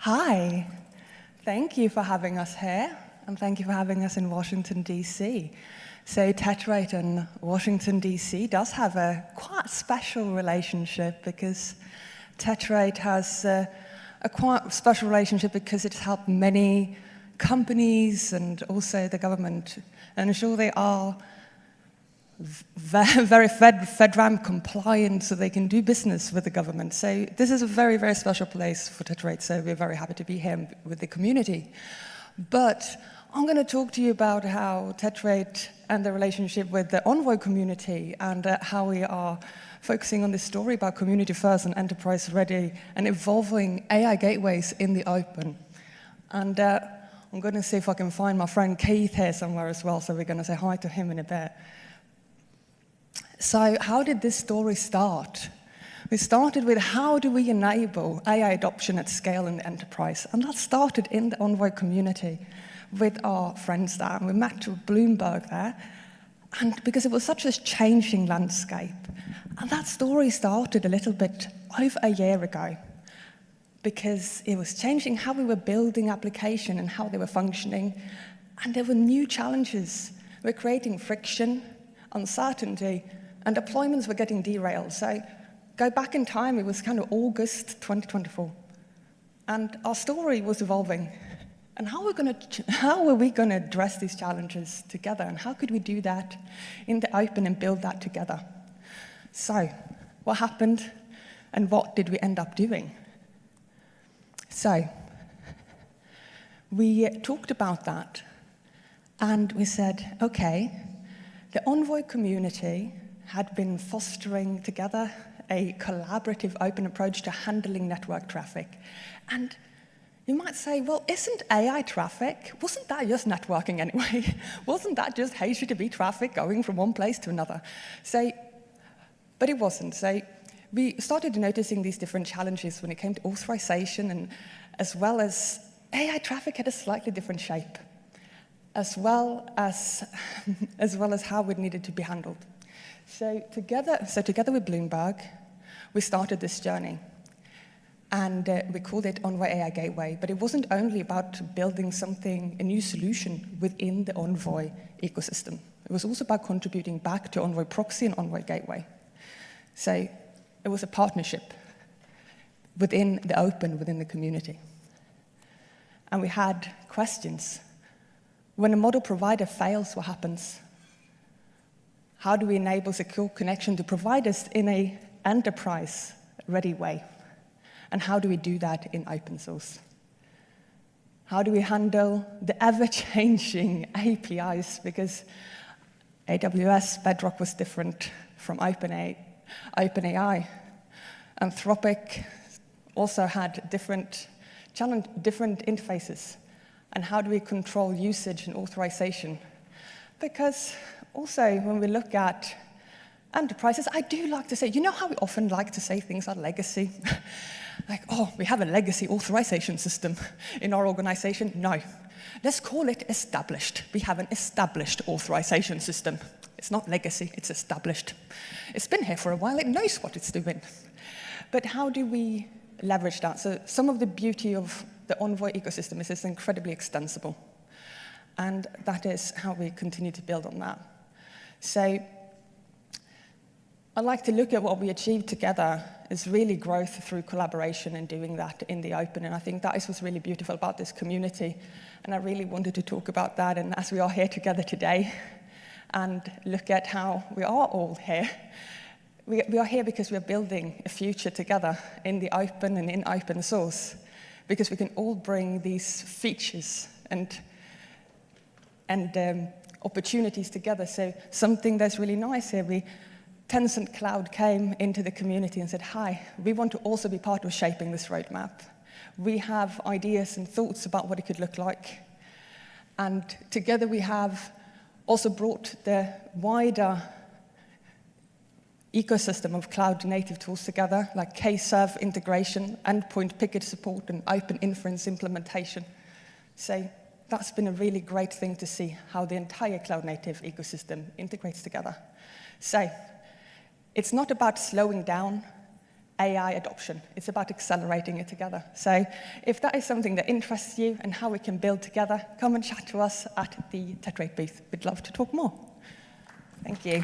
Hi, thank you for having us here, and thank you for having us in Washington, D.C. So Tetrate and Washington, D.C. does have a quite special relationship because Tetrate has a quite special relationship because it's helped many companies and also the government ensure they are very FedRAMP compliant so they can do business with the government. So this is a very, very special place for Tetrate, so we're very happy to be here with the community. But I'm going to talk to you about how Tetrate and the relationship with the Envoy community and how we are focusing on this story about community first and enterprise ready and evolving AI gateways in the open. And I'm going to see if I can find my friend Keith here somewhere as well, so we're going to say hi to him in a bit. So how did this story start? We started with how do we enable AI adoption at scale in the enterprise? And that started in the Envoy community with our friends there. And we met with Bloomberg there, and because it was such a changing landscape. And that story started a little bit over a year ago because it was changing how we were building application and how they were functioning. And there were new challenges. We're creating friction, uncertainty, and deployments were getting derailed. So go back in time, it was kind of August 2024. And our story was evolving. And how are we going to address these challenges together? And how could we do that in the open and build that together? So what happened and what did we end up doing? So we talked about that. And we said, OK, the Envoy community had been fostering together a collaborative open approach to handling network traffic. And you might say, well, isn't AI traffic, wasn't that just networking anyway? Wasn't that just HTTP traffic going from one place to another? So, but it wasn't. So we started noticing these different challenges when it came to authorization, and as well as AI traffic had a slightly different shape, as well as how it needed to be handled. So together with Bloomberg, we started this journey. And we called it Envoy AI Gateway. But it wasn't only about building something, a new solution within the Envoy ecosystem. It was also about contributing back to Envoy Proxy and Envoy Gateway. So it was a partnership within the open, within the community. And we had questions. When a model provider fails, what happens? How do we enable secure connection to providers in an enterprise-ready way? And how do we do that in open source? How do we handle the ever-changing APIs? Because AWS Bedrock was different from OpenAI. Anthropic also had different interfaces. And how do we control usage and authorization? Because also, when we look at enterprises, I do like to say, you know how we often like to say things are legacy? Like, oh, we have a legacy authorization system in our organization. No, let's call it established. We have an established authorization system. It's not legacy, it's established. It's been here for a while, it knows what it's doing. But how do we leverage that? So some of the beauty of the Envoy ecosystem is it's incredibly extensible. And that is how we continue to build on that. So I'd like to look at what we achieved together is really growth through collaboration and doing that in the open. And I think that is what's really beautiful about this community. And I really wanted to talk about that. And as we are here together today and look at how we are all here, we are here because we are building a future together in the open and in open source, because we can all bring these features and opportunities together. So something that's really nice here, Tencent Cloud came into the community and said, hi, we want to also be part of shaping this roadmap. We have ideas and thoughts about what it could look like. And together we have also brought the wider ecosystem of cloud-native tools together, like K-serve integration, endpoint picket support, and open inference implementation. So that's been a really great thing to see, how the entire cloud-native ecosystem integrates together. So it's not about slowing down AI adoption. It's about accelerating it together. So if that is something that interests you and how we can build together, come and chat to us at the Tetrate booth. We'd love to talk more. Thank you.